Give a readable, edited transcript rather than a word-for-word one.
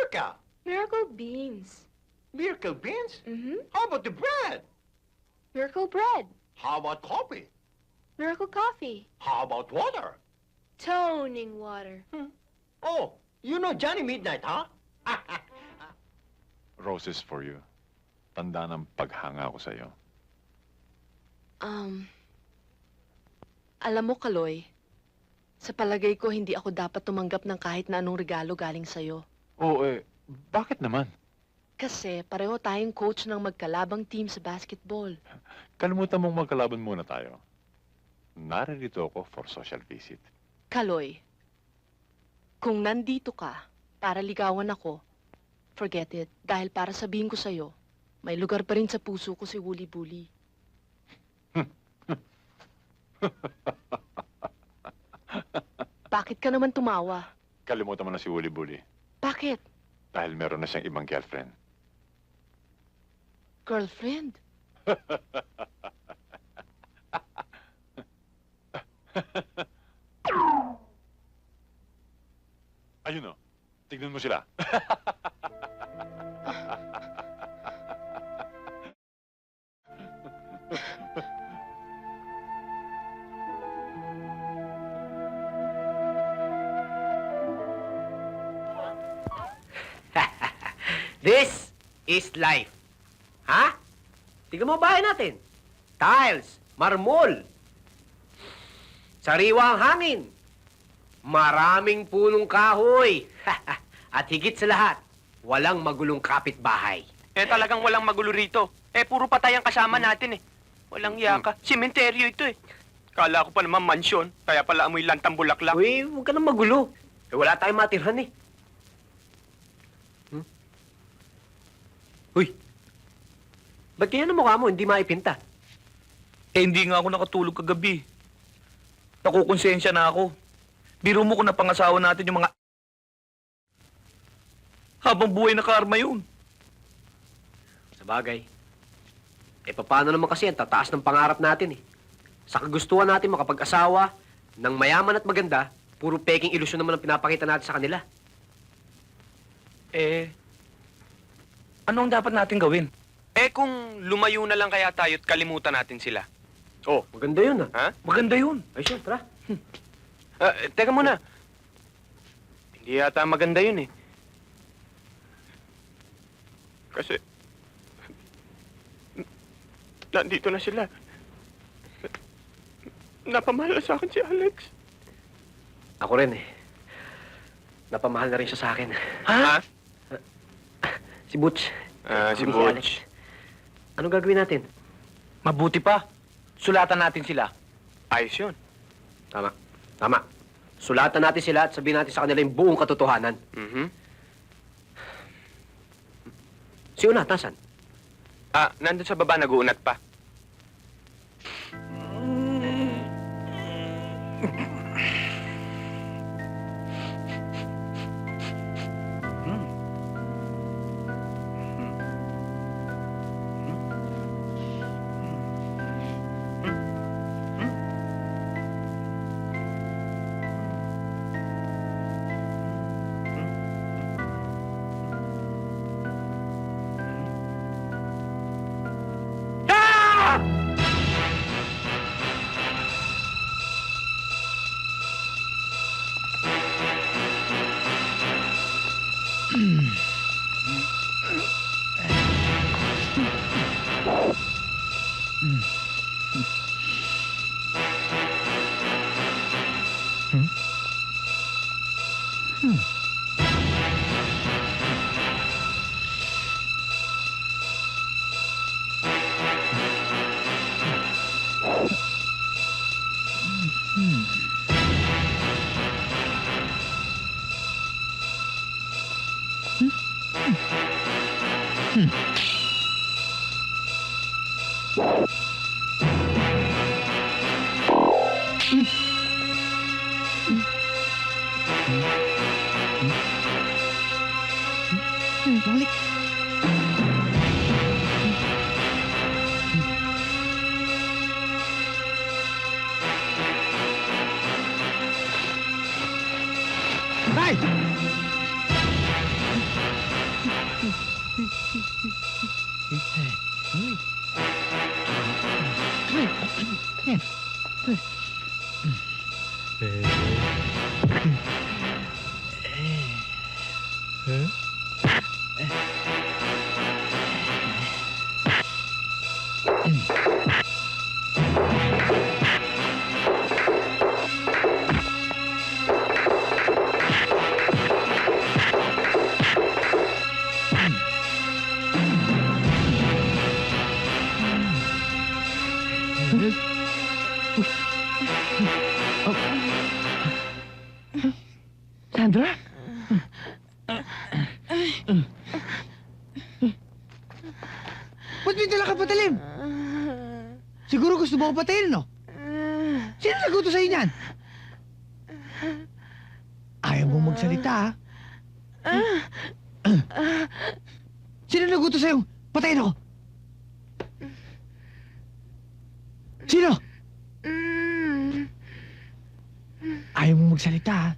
Mirka? Miracle beans. Miracle beans? Mm-hmm. How about the bread? Miracle bread. How about coffee? Miracle coffee. How about water? Toning water. Oh, you know Johnny Midnight, huh? Roses for you. Tanda ng paghanga ko sa'yo. Alam mo, Kaloy, sa palagay ko hindi ako dapat tumanggap ng kahit na anong regalo galing sa'yo. Oo, bakit naman? Kasi pareho tayong coach ng magkalabang team sa basketball. Kalimutan mong magkalaban muna tayo. Naririto ako for social visit. Kaloy, kung nandito ka para ligawan ako, forget it. Dahil para sabihin ko sa'yo, may lugar pa rin sa puso ko si Wooly Bully. Bakit ka naman tumawa? Kalimutan mo na si Wooly Bully. Bakit? Dahil meron na siyang ibang girlfriend. Girlfriend? Ayun o. Tignan mo sila. This is life. Ha? Tingnan mo bahay natin. Tiles, marmol, sariwa ang hangin, maraming punong kahoy, at higit sa lahat, walang magulong kapitbahay. Talagang walang magulo rito. Puro patay ang kasama natin Walang yaka. Sementeryo ito Kala ko pa naman mansyon, kaya pala amoy lantang bulaklak. Uy, huwag ka nang magulo. Wala tayong matirhan Uy, ba't kaya mukha mo hindi maipinta? Hindi nga ako nakatulog kagabi. Nakukonsensya na ako. Biro mo kung napangasawa natin yung mga... Habang buhay na karma yun. Sa bagay. Paano naman kasi ang tataas ng pangarap natin Sa kagustuhan natin makapag-asawa ng mayaman at maganda, puro peking ilusyon naman ang pinapakita natin sa kanila. Ano ang dapat natin gawin? Kung lumayo na lang kaya tayo at kalimutan natin sila. Oh, maganda yun Ha? Maganda yun. Ay, siya, tara. Teka muna. Hindi yata maganda yun Kasi... Nandito na sila. Napamahal na sa akin si Alex. Ako rin Napamahal na rin siya sa akin. Ha? Si Butch. Si Alex. Butch. Anong gagawin natin? Mabuti pa. Sulatan natin sila. Ayos yun. Tama. Tama. Sulatan natin sila at sabihin natin sa kanila yung buong katotohanan. Si Unat, nasan? Nandun sa baba, nag-uunat pa. Balik. Tay! Sandra? Ba't may dala ka patalim? Siguro gusto mo ko patayin, no? Sino naguto sa'yo niyan? Ayaw mo magsalita, ha? Sino naguto sa'yo? Patayin ako! Sino? Ayaw mo magsalita, ha?